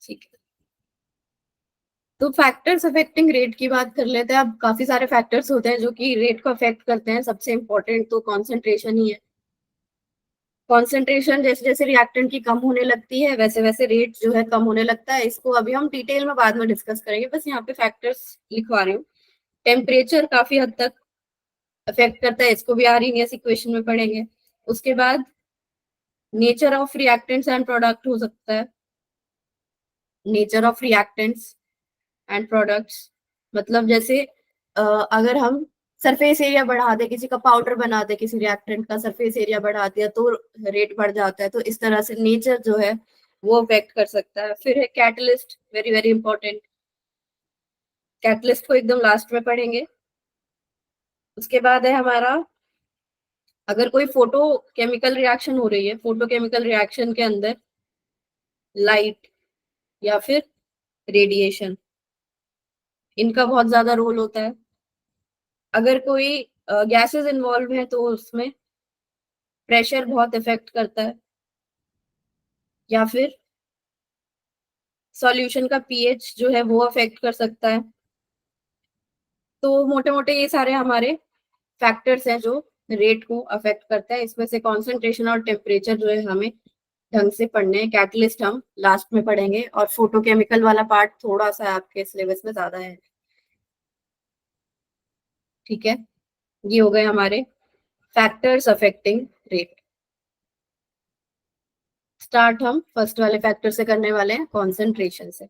ठीक है, तो फैक्टर्स अफेक्टिंग रेट की बात कर लेते हैं। अब काफी सारे फैक्टर्स होते हैं जो कि रेट को अफेक्ट करते हैं। सबसे इंपॉर्टेंट तो कॉन्सेंट्रेशन ही है। कॉन्सेंट्रेशन जैसे जैसे रिएक्टेंट की कम होने लगती है, वैसे वैसे रेट जो है कम होने लगता है। इसको अभी हम डिटेल में बाद में डिस्कस करेंगे, बस यहाँ पे फैक्टर्स लिखवा रही हूँ। टेम्परेचर काफी हद तक अफेक्ट करता है, इसको भी आरईएनएस इक्वेशन में पढ़ेंगे। उसके बाद nature of reactants and product हो सकता है। Nature of reactants and products मतलब जैसे अगर हम सरफेस एरिया बढ़ा दे, किसी का पाउडर बना दे, किसी रिएक्टेंट का सरफेस एरिया बढ़ा दिया तो रेट बढ़ जाता है। तो इस तरह से नेचर जो है वो अफेक्ट कर सकता है। फिर है catalyst, very very important. Catalyst को एकदम लास्ट में पढ़ेंगे। उसके बाद है हमारा, अगर कोई फोटो केमिकल रिएक्शन हो रही है, फोटो केमिकल रिएक्शन के अंदर लाइट या फिर रेडिएशन, इनका बहुत ज्यादा रोल होता है। अगर कोई गैसेस इन्वॉल्व है तो उसमें प्रेशर बहुत इफेक्ट करता है, या फिर सॉल्यूशन का पीएच जो है वो अफेक्ट कर सकता है। तो मोटे मोटे ये सारे हमारे फैक्टर्स हैं जो रेट को अफेक्ट करते हैं। इसमें से कॉन्सेंट्रेशन और टेम्परेचर जो है हमें ढंग से पढ़ने हैं। कैटलिस्ट हम लास्ट में पढ़ेंगे, और फोटोकेमिकल वाला पार्ट थोड़ा सा आपके सिलेबस में ज्यादा है। ठीक है, ये हो गए हमारे फैक्टर्स अफेक्टिंग रेट। स्टार्ट हम फर्स्ट वाले फैक्टर से करने वाले हैं, कॉन्सेंट्रेशन से।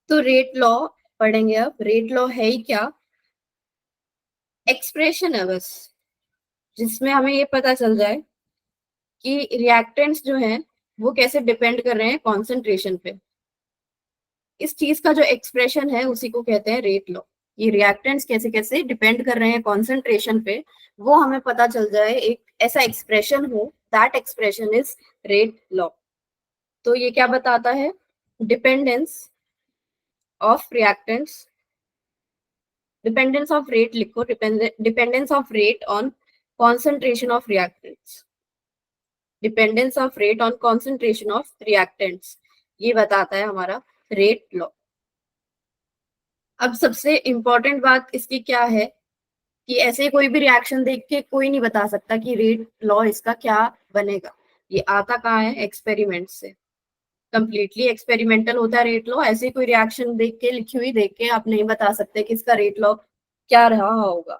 तो रेट लॉ पढ़ेंगे। अब रेट लॉ है ही क्या, एक्सप्रेशन है बस, जिसमें हमें ये पता चल जाए कि रिएक्टेंट्स जो हैं वो कैसे डिपेंड कर रहे हैं कॉन्सेंट्रेशन पे। इस चीज का जो एक्सप्रेशन है उसी को कहते हैं रेट लॉ। ये रिएक्टेंट्स कैसे कैसे डिपेंड कर रहे हैं कॉन्सेंट्रेशन पे, वो हमें पता चल जाए, एक ऐसा एक्सप्रेशन हो, that expression is rate law. तो ये क्या बताता है? Dependence of reactants, dependence of rate लिखो, dependence of rate on concentration of reactants, dependence of rate on concentration of reactants, ये बताता है हमारा रेट लॉ। अब सबसे इंपॉर्टेंट बात इसकी क्या है कि ऐसे कोई भी रिएक्शन देख के कोई नहीं बता सकता कि रेट लॉ इसका क्या बनेगा। ये आता कहाँ है? एक्सपेरिमेंट से। कंप्लीटली एक्सपेरिमेंटल होता है रेट लॉ। ऐसे कोई रिएक्शन देख के, लिखी हुई देख के आप नहीं बता सकते कि इसका रेट लॉ क्या रहा होगा।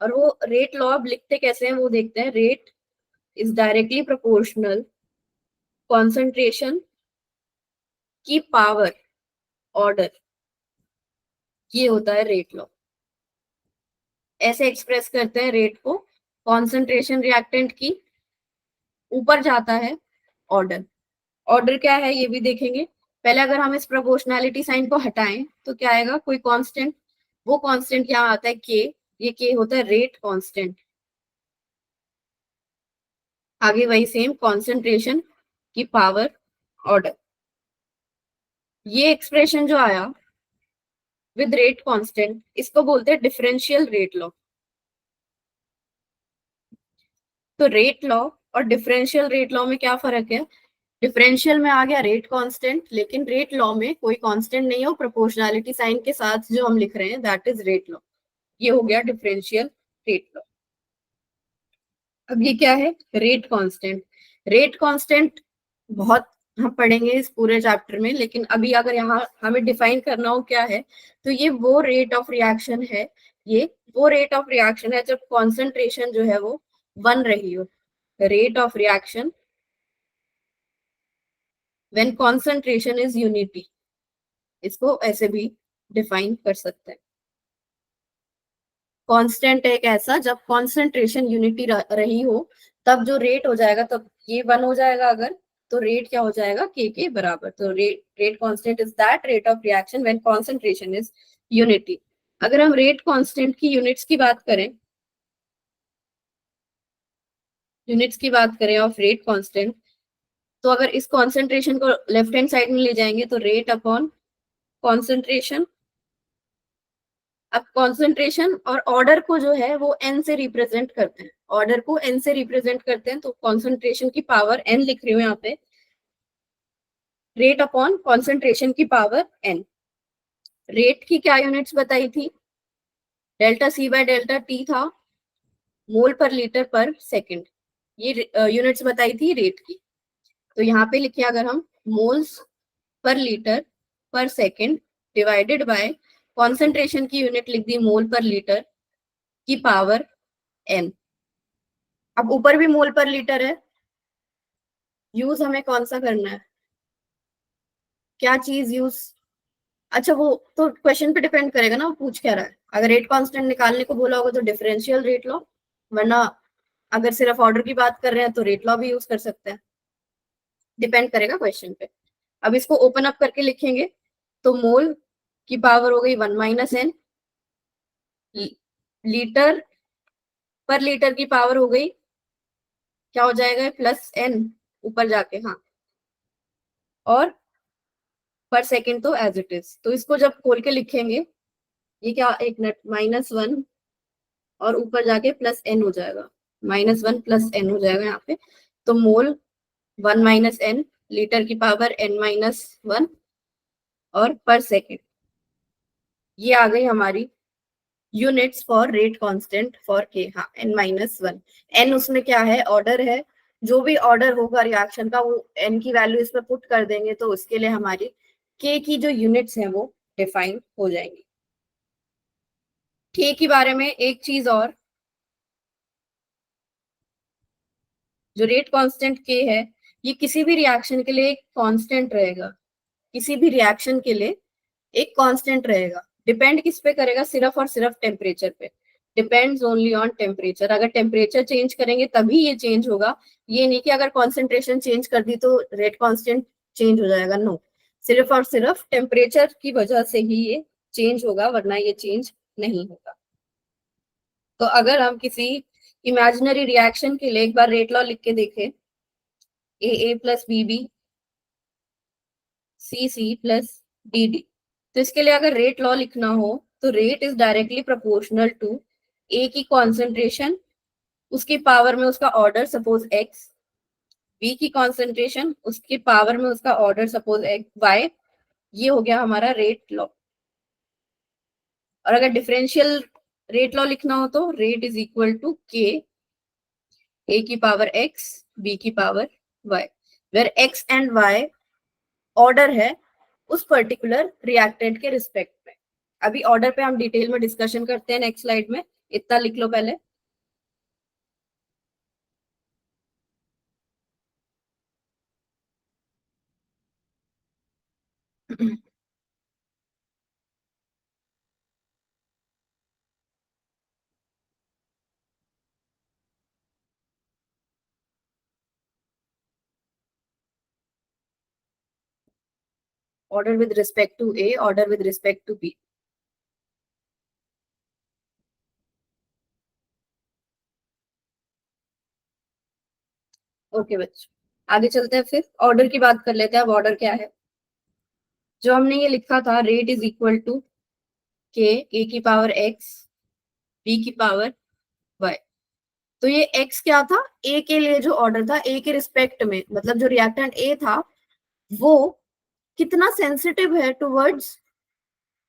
और वो रेट लॉ अब लिखते कैसे हैं वो देखते हैं। Rate is directly proportional concentration की पावर ऑर्डर, ये होता है रेट लॉ। ऐसे एक्सप्रेस करते हैं रेट को, कॉन्सेंट्रेशन रिएक्टेंट की ऊपर जाता है ऑर्डर। ऑर्डर क्या है ये भी देखेंगे। पहले अगर हम इस प्रोपोर्शनैलिटी साइन को हटाएं तो क्या आएगा? कोई कांस्टेंट। वो कांस्टेंट यहाँ आता है के, ये के होता है रेट कांस्टेंट। आगे वही सेम कॉन्सेंट्रेशन की पावर ऑर्डर। ये एक्सप्रेशन जो आया विद रेट कांस्टेंट, इसको बोलते हैं डिफरेंशियल रेट लॉ। तो रेट लॉ और डिफरेंशियल रेट लॉ में क्या फर्क है? डिफरेंशियल में आ गया रेट कांस्टेंट, लेकिन रेट लॉ में कोई कांस्टेंट नहीं हो, प्रोपोर्शनैलिटी साइन के साथ जो हम लिख रहे हैं दैट इज रेट लॉ। ये हो गया डिफरेंशियल रेट लॉ। अब ये क्या है? Rate constant. रेट कांस्टेंट बहुत हम पढ़ेंगे इस पूरे चैप्टर में, लेकिन अभी अगर यहाँ हमें डिफाइन करना हो क्या है, तो ये वो रेट ऑफ रिएक्शन है, ये वो रेट ऑफ रिएक्शन है जब कॉन्सेंट्रेशन जो है वो 1 रही हो। Rate of reaction when concentration is unity, इसको ऐसे भी डिफाइन कर सकते हैं। कांस्टेंट एक ऐसा जब कॉन्सेंट्रेशन यूनिटी रही हो, तब जो रेट हो जाएगा, तब ये 1 हो जाएगा अगर, तो रेट क्या हो जाएगा? के बराबर। तो rate constant is that rate of reaction when concentration is unity. अगर हम रेट कांस्टेंट की यूनिट्स की बात करें, यूनिट्स की बात करें ऑफ रेट कांस्टेंट, तो अगर इस कॉन्सेंट्रेशन को लेफ्ट हैंड साइड में ले जाएंगे तो रेट अपॉन कॉन्सेंट्रेशन। अब कॉन्सेंट्रेशन और ऑर्डर को जो है वो एन से रिप्रेजेंट करते हैं, ऑर्डर को एन से रिप्रेजेंट करते हैं, तो कॉन्सेंट्रेशन की पावर एन लिख रही हूँ यहाँ पे, रेट अपॉन कॉन्सेंट्रेशन की पावर एन। रेट की क्या यूनिट्स बताई थी? Delta C by delta T था, मोल पर लीटर पर सेकंड, ये यूनिट्स बताई थी रेट की। तो यहाँ पे लिखे अगर हम, मोल्स पर लीटर पर सेकंड डिवाइडेड बाय कॉन्सेंट्रेशन की यूनिट लिख दी मोल पर लीटर की पावर एन। अब ऊपर भी मोल पर लीटर है, यूज हमें कौन सा करना है? क्या चीज यूज? अच्छा, वो तो क्वेश्चन पे डिपेंड करेगा ना, वो पूछ क्या रहा है। अगर रेट कांस्टेंट निकालने को बोला होगा तो डिफरेंशियल रेट लॉ, वरना अगर सिर्फ ऑर्डर की बात कर रहे हैं तो रेट लॉ भी यूज कर सकते हैं, डिपेंड करेगा क्वेश्चन पे। अब इसको ओपन अप करके लिखेंगे तो मोल की पावर हो गई 1 माइनस एन, लीटर पर लीटर की पावर हो गई, क्या हो जाएगा? प्लस एन ऊपर जाके, हाँ, और पर सेकेंड तो एज इट इज। तो इसको जब खोल के लिखेंगे, ये क्या, एक मिनट, -1 और ऊपर जाके प्लस एन हो जाएगा, -1 प्लस एन हो जाएगा यहाँ पे। तो मोल 1 माइनस एन, लीटर की पावर n-1 और पर सेकेंड, ये आ गई हमारी units for rate constant for के। हाँ, n-1, n उसमें क्या है? ऑर्डर है। जो भी ऑर्डर होगा रिएक्शन का वो n की वैल्यू इसमें पुट कर देंगे, तो उसके लिए हमारी k की जो यूनिट्स हैं वो डिफाइन हो जाएंगी। k के बारे में एक चीज और, जो रेट कांस्टेंट k है, ये किसी भी रिएक्शन के लिए एक कांस्टेंट रहेगा, किसी भी रिएक्शन के लिए एक कांस्टेंट रहेगा। डिपेंड किस पे करेगा? सिर्फ और सिर्फ टेम्परेचर पे, डिपेंड्स ओनली ऑन टेम्परेचर। अगर टेम्परेचर चेंज करेंगे तभी ये चेंज होगा, ये नहीं कि अगर कॉन्सेंट्रेशन चेंज कर दी तो रेट कांस्टेंट चेंज हो जाएगा, नो। सिर्फ और सिर्फ टेम्परेचर की वजह से ही ये चेंज होगा, वरना ये चेंज नहीं होगा। तो अगर हम किसी इमेजिनरी रिएक्शन के लिए एक बार रेट लॉ लिख के देखें, a plus b b c c plus d d, तो इसके लिए अगर रेट लॉ लिखना हो तो rate is directly proportional to a की कॉन्सेंट्रेशन, उसकी पावर में उसका ऑर्डर सपोज एक्स, बी की कॉन्सेंट्रेशन उसकी पावर में उसका ऑर्डर सपोज एक्स वाई। ये हो गया हमारा रेट लॉ। और अगर डिफरेंशियल रेट लॉ लिखना हो तो rate is equal to K A की पावर एक्स बी की power Y, where X and Y order है उस पर्टिकुलर रिएक्टेंट के रिस्पेक्ट में। अभी ऑर्डर पे हम डिटेल में डिस्कशन करते हैं नेक्स्ट स्लाइड में, इतना लिख लो पहले। Order with respect to A, order with respect to B. Okay बच्चों, आगे चलते हैं, फिर ऑर्डर की बात कर लेते हैं। अब ऑर्डर क्या है, जो हमने ये लिखा था rate is equal to K A की पावर एक्स बी की पावर वाई। तो ये एक्स क्या था, ए के लिए जो ऑर्डर था, ए के रिस्पेक्ट में, मतलब जो रिएक्टेंट ए था वो कितना सेंसिटिव है टुवर्ड्स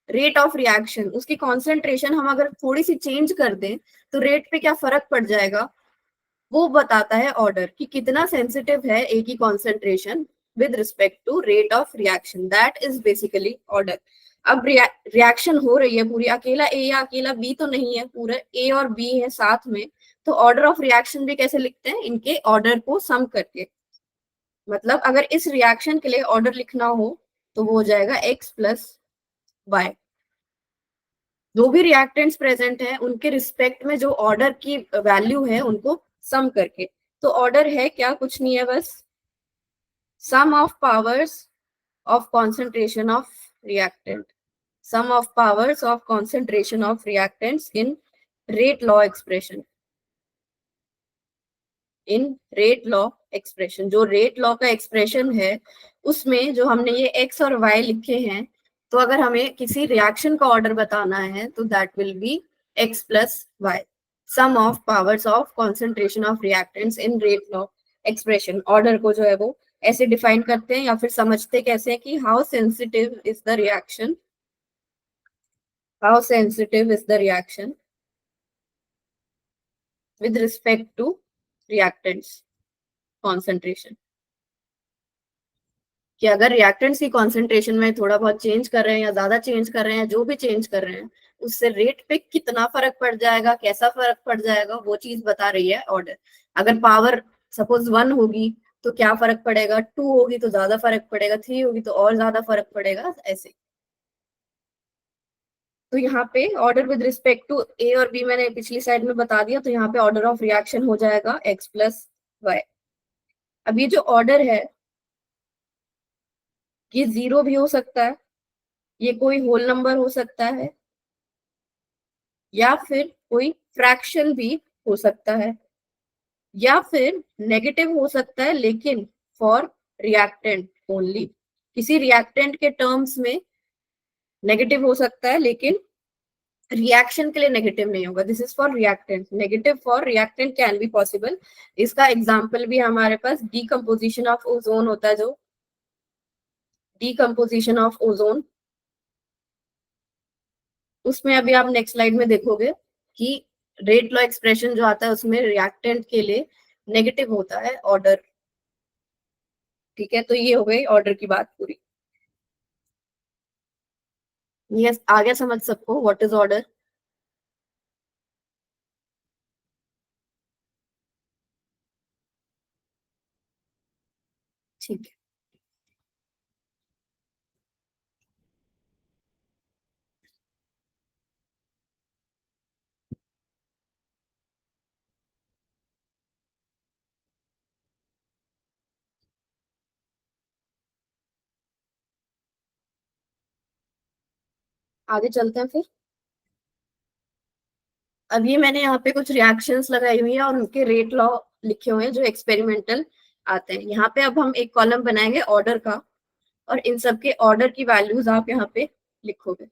रेट ऑफ रिएक्शन, उसकी कॉन्सेंट्रेशन हम अगर थोड़ी सी चेंज कर दें तो रेट पे क्या फर्क पड़ जाएगा, वो बताता है ऑर्डर कि कितना सेंसिटिव है ए की concentration with respect to rate of reaction, that is basically order. अब रिएक्शन हो रही है पूरी, अकेला ए या अकेला बी तो नहीं है, पूरे ए और बी है साथ में, तो ऑर्डर ऑफ रिएक्शन भी कैसे लिखते हैं, इनके ऑर्डर को सम करके। मतलब अगर इस रिएक्शन के लिए ऑर्डर लिखना हो तो वो हो जाएगा एक्स प्लस वाई। जो भी रिएक्टेंट्स प्रेजेंट है उनके रिस्पेक्ट में जो ऑर्डर की वैल्यू है उनको सम करके। तो ऑर्डर है क्या, कुछ नहीं है, बस sum of powers of concentration of reactant, sum of powers of concentration of reactants in rate law expression, in rate law expression. जो रेट लॉ का एक्सप्रेशन है उसमें जो हमने ये एक्स और वाई लिखे हैं, तो अगर हमें किसी रिएक्शन का ऑर्डर बताना है तो that will be X plus Y, sum of powers of concentration of reactants in rate law expression. Order को जो है वो ऐसे डिफाइन करते हैं या फिर समझते कैसे हैं कि how sensitive is the reaction, how sensitive is the reaction with respect to reactants concentration। कि अगर रिएक्टेंट्स की कॉन्सेंट्रेशन में थोड़ा बहुत चेंज कर रहे हैं या ज्यादा चेंज कर रहे हैं, जो भी चेंज कर रहे हैं उससे रेट पे कितना फर्क पड़ जाएगा, कैसा फर्क पड़ जाएगा, वो चीज बता रही है ऑर्डर। अगर पावर सपोज 1 होगी तो क्या फर्क पड़ेगा, 2 होगी तो ज्यादा फर्क पड़ेगा, 3 होगी तो और ज्यादा फर्क पड़ेगा, ऐसे। तो यहाँ पे ऑर्डर विद रिस्पेक्ट टू ए और बी मैंने पिछली साइड में बता दिया, तो यहाँ पे ऑर्डर ऑफ रिएक्शन हो जाएगा एक्स प्लस वाई। अब ये जो ऑर्डर है ये जीरो भी हो सकता है, ये कोई होल नंबर हो सकता है, या फिर कोई फ्रैक्शन भी हो सकता है, या फिर नेगेटिव हो सकता है लेकिन फॉर रिएक्टेंट ओनली। किसी रिएक्टेंट के टर्म्स में नेगेटिव हो सकता है लेकिन रिएक्शन के लिए नेगेटिव नहीं होगा, this is for reactant. Negative for reactant can be possible. इसका एग्जांपल भी हमारे पास डीकम्पोजिशन ऑफ ओजोन होता है, जो डीकम्पोजिशन ऑफ ओजोन, उसमें अभी आप नेक्स्ट स्लाइड में देखोगे कि रेट लॉ एक्सप्रेशन जो आता है उसमें रिएक्टेंट के लिए नेगेटिव होता है ऑर्डर। ठीक है, तो ये हो गई ऑर्डर की बात पूरी। यस, आ गया समझ सबको व्हाट इज ऑर्डर। ठीक है, आगे चलते हैं फिर। अब ये मैंने यहाँ पे कुछ रिएक्शंस लगाई हुई है और उनके रेट लॉ लिखे हुए हैं जो एक्सपेरिमेंटल आते हैं। यहाँ पे अब हम एक कॉलम बनाएंगे ऑर्डर का, और इन सब के ऑर्डर की वैल्यूज आप यहाँ पे लिखोगे।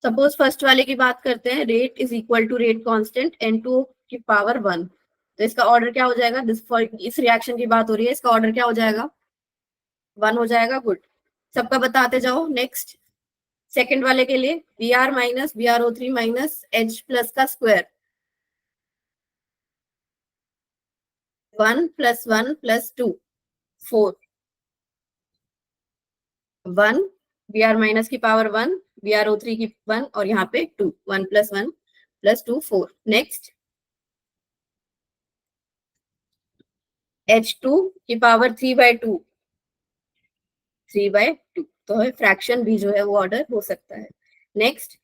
सपोज फर्स्ट वाले की बात करते हैं, rate is equal to rate constant n2 की पावर 1। तो इसका ऑर्डर क्या हो जाएगा, इस रिएक्शन की बात हो रही है, इसका ऑर्डर क्या हो जाएगा, 1 हो जाएगा। गुड, सबका बताते जाओ। नेक्स्ट सेकंड वाले के लिए Br minus BrO3 minus H plus का square, 1 plus 1 plus 2 4, 1 Br minus की पावर 1, BrO3 की 1 और यहाँ पे 2, 1 प्लस 1 प्लस 2 4। नेक्स्ट H2 की पावर 3/2, 3/2, तो फ्रैक्शन भी जो है वो ऑर्डर हो सकता है। नेक्स्ट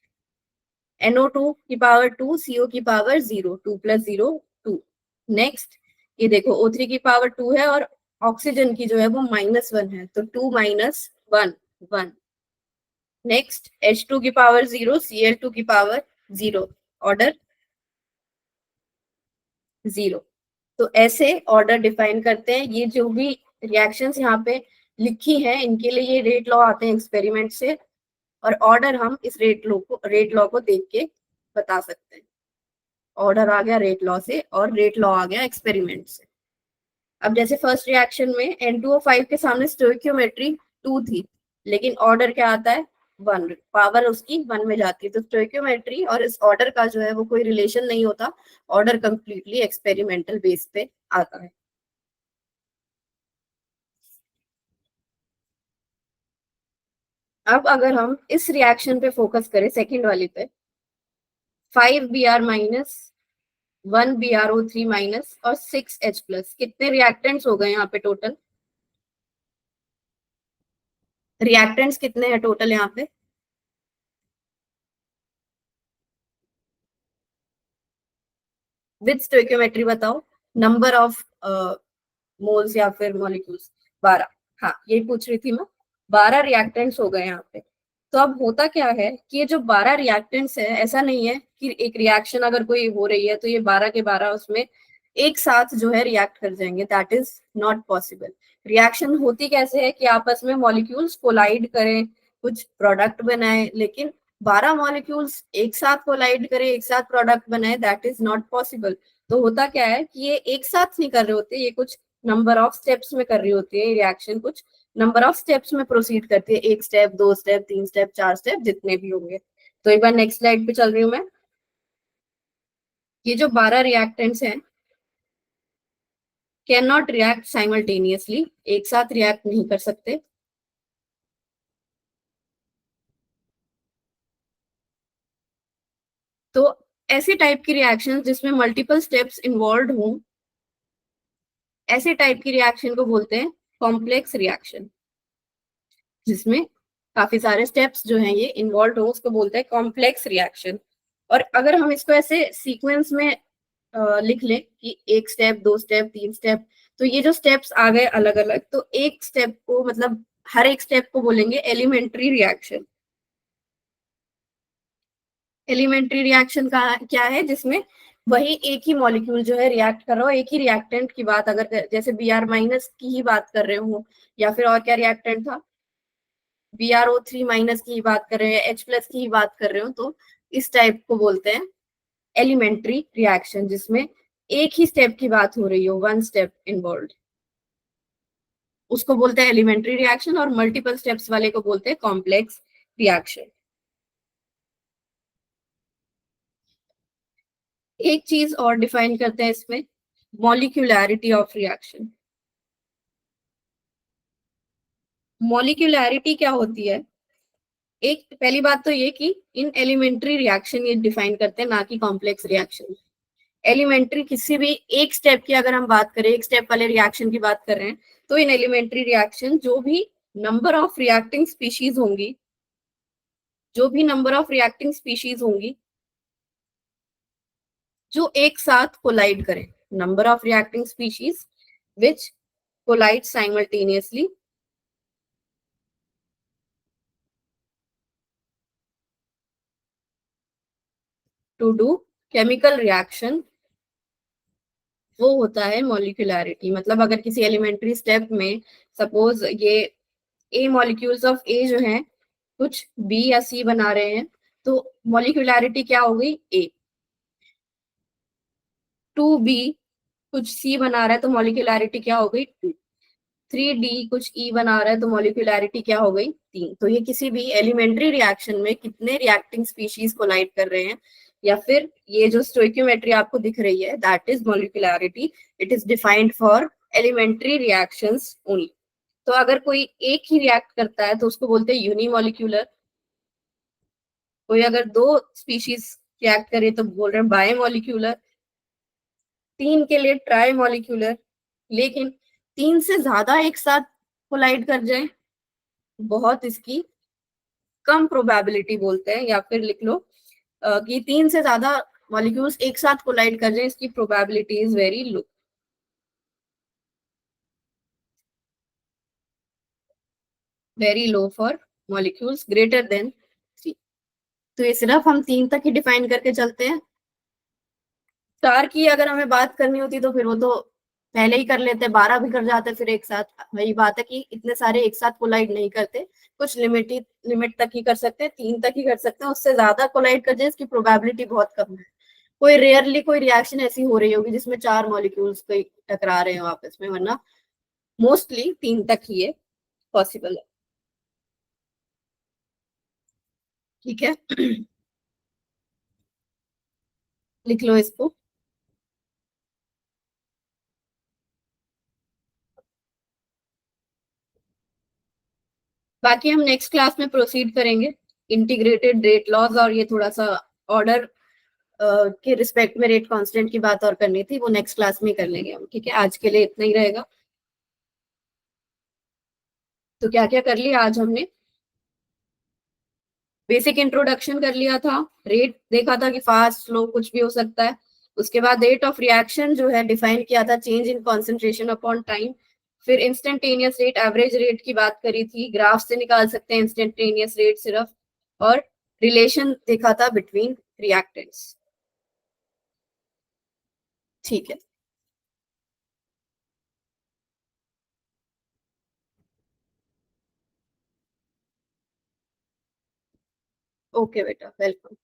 NO2 की पावर 2, CO की पावर 0, 2 प्लस 0 2। नेक्स्ट ये देखो O3 की पावर 2 है और ऑक्सीजन की जो है वो -1 है, तो 2 माइनस 1 1। नेक्स्ट H2 की पावर 0, Cl2 की पावर 0, ऑर्डर 0। तो ऐसे ऑर्डर डिफाइन करते हैं। ये जो भी रिएक्शंस यहाँ पे लिखी हैं इनके लिए ये रेट लॉ आते हैं एक्सपेरिमेंट से, और ऑर्डर हम इस रेट लॉ को देख के बता सकते हैं। ऑर्डर आ गया रेट लॉ से और रेट लॉ आ गया एक्सपेरिमेंट से। अब जैसे फर्स्ट रिएक्शन में N2O5 के सामने स्टोइकियोमेट्री 2 थी, लेकिन ऑर्डर क्या आता है, 1, पावर उसकी 1 में जाती है। तो स्टोइकियोमेट्री और इस ऑर्डर का जो है वो कोई रिलेशन नहीं होता, ऑर्डर कंप्लीटली एक्सपेरिमेंटल बेस पे आता है। अब अगर हम इस रिएक्शन पे फोकस करें, सेकेंड वाली पे, 5Br माइनस 1BrO3 माइनस और 6H प्लस, कितने रिएक्टेंट्स हो गए यहाँ पे टोटल, रिएक्टेंट्स कितने हैं टोटल यहाँ पे, विद स्टोइकियोमेट्री बताओ, नंबर ऑफ मोल्स या फिर मॉलिक्यूल्स, 12। हाँ ये पूछ रही थी मैं, 12 रिएक्टेंट्स हो गए यहाँ पे। तो अब होता क्या है कि ये जो 12 रिएक्टेंट्स है, ऐसा नहीं है कि एक रिएक्शन अगर कोई हो रही है तो ये 12 के 12 उसमें एक साथ जो है रिएक्ट कर जाएंगे, that is not possible. Reaction होती कैसे है कि आपस में मॉलिक्यूल्स कोलाइड करें, कुछ प्रोडक्ट बनाए, लेकिन 12 मॉलिक्यूल्स एक साथ कोलाइड करें, एक साथ प्रोडक्ट बनाए, दैट इज नॉट पॉसिबल। तो होता क्या है कि ये एक साथ नहीं कर रहे होते, ये कुछ नंबर ऑफ स्टेप्स में कर रही होती है रिएक्शन, कुछ नंबर ऑफ स्टेप्स में प्रोसीड करती है, 1 स्टेप 2 स्टेप 3 स्टेप 4 स्टेप जितने भी होंगे। तो एक बार नेक्स्ट स्लाइड पे चल रही हूँ मैं। ये जो 12 रिएक्टेंट्स हैं कैन नॉट रिएक्ट साइमल्टेनियसली, एक साथ रिएक्ट नहीं कर सकते। तो ऐसे टाइप की रिएक्शन जिसमें मल्टीपल स्टेप्स इन्वॉल्व हों, ऐसे टाइप की रिएक्शन को बोलते हैं कॉम्प्लेक्स रिएक्शन, जिसमें काफी सारे स्टेप्स जो हैं ये इन्वॉल्व हो, उसको बोलते हैं कॉम्प्लेक्स रिएक्शन। और अगर हम इसको ऐसे सीक्वेंस में लिख लें कि 1 स्टेप 2 स्टेप 3 स्टेप, तो ये जो स्टेप्स आ गए अलग अलग, तो एक स्टेप को मतलब हर एक स्टेप को बोलेंगे एलिमेंट्री रिएक्शन। एलिमेंट्री रिएक्शन का क्या है, जिसमें वही एक ही मॉलिक्यूल जो है रिएक्ट कर रहा हो, एक ही रिएक्टेंट की बात, अगर जैसे Br माइनस की ही बात कर रहे हो, या फिर और क्या रिएक्टेंट था, BrO3 माइनस की ही बात कर रहे हैं, H प्लस की ही बात कर रहे हो, तो इस टाइप को बोलते हैं एलिमेंट्री रिएक्शन, जिसमें एक ही स्टेप की बात हो रही हो, 1 स्टेप इन्वॉल्व, उसको बोलते हैं एलिमेंट्री रिएक्शन। और मल्टीपल स्टेप्स वाले को बोलते हैं कॉम्प्लेक्स रिएक्शन। एक चीज और डिफाइन करते हैं इसमें, मॉलिक्यूलैरिटी ऑफ रिएक्शन। मॉलिक्यूलैरिटी क्या होती है, एक पहली बात तो ये कि इन एलिमेंट्री रिएक्शन ये डिफाइन करते हैं, ना कि कॉम्प्लेक्स रिएक्शन। एलिमेंट्री किसी भी एक स्टेप की अगर हम बात करें, एक स्टेप वाले रिएक्शन की बात कर रहे हैं, तो इन एलिमेंट्री रिएक्शन जो भी नंबर ऑफ रिएक्टिंग स्पीशीज होंगी, जो भी नंबर ऑफ रिएक्टिंग स्पीशीज होंगी जो एक साथ कोलाइड करें, number of reacting species which collide simultaneously, to do chemical reaction, वो होता है मॉलिक्यूलैरिटी। मतलब अगर किसी एलिमेंट्री स्टेप में सपोज ये ए मॉलिक्यूल्स ऑफ ए जो हैं कुछ बी या सी बना रहे हैं, तो मॉलिक्यूलैरिटी क्या हो गई ए। टू बी कुछ सी बना रहा है तो मॉलिक्यूलैरिटी क्या हो गई टू। थ्री डी कुछ ई बना रहा है तो मॉलिक्यूलैरिटी क्या हो गई तीन। तो ये किसी भी एलिमेंट्री रिएक्शन में कितने रिएक्टिंग स्पीशीज कोलाइड कर रहे हैं, या फिर ये जो स्टोइक्योमेट्री आपको दिख रही है that is molecularity. It is defined for elementary reactions only. तो अगर कोई एक ही रिएक्ट करता है तो उसको बोलते हैं यूनिमॉलिक्यूलर। कोई अगर दो स्पीशीज रिएक्ट करे तो बोल रहे हैं बायमॉलिक्यूलर। तीन के लिए ट्राई मॉलिक्यूलर। लेकिन तीन से ज्यादा एक साथ कोलाइड कर जाए, बहुत इसकी कम प्रोबेबिलिटी बोलते हैं, या फिर लिख लो कि तीन से ज्यादा मॉलिक्यूल्स एक साथ कोलाइड कर जाए, इसकी probability is very low, very low for molecules greater than three. तो ये सिर्फ हम तीन तक ही डिफाइन करके चलते हैं। चार की अगर हमें बात करनी होती तो फिर वो तो पहले ही कर लेते, 12 भी कर जाते फिर एक साथ। वही बात है कि इतने सारे एक साथ कोलाइड नहीं करते, कुछ लिमिटेड लिमिट तक ही कर सकते हैं, तीन तक ही कर सकते हैं। उससे ज्यादा कोलाइड कर जाए इसकी प्रोबेबिलिटी बहुत कम है। कोई रेयरली कोई रिएक्शन ऐसी हो रही होगी जिसमें चार मॉलिक्यूल्स कोई टकरा रहे हो आपस में, वरना मोस्टली तीन तक ही ये पॉसिबल है। ठीक है। लिख लो इसको। बाकी हम नेक्स्ट क्लास में प्रोसीड करेंगे। इंटीग्रेटेड रेट लॉज और ये थोड़ा सा ऑर्डर के रिस्पेक्ट में रेट कांस्टेंट की बात और करनी थी, वो नेक्स्ट क्लास में कर लेंगे हम। ठीक है, आज के लिए इतना ही रहेगा। तो क्या क्या कर लिया आज हमने? बेसिक इंट्रोडक्शन कर लिया था, रेट देखा था कि फास्ट स्लो कुछ भी हो सकता है। उसके बाद रेट ऑफ रिएक्शन जो है डिफाइन किया था, change in concentration upon time. फिर इंस्टेंटेनियस रेट, एवरेज रेट की बात करी थी, ग्राफ से निकाल सकते हैं इंस्टेंटेनियस रेट सिर्फ। और रिलेशन देखा था बिटवीन रिएक्टेंट्स। ठीक है। ओके बेटा, वेलकम।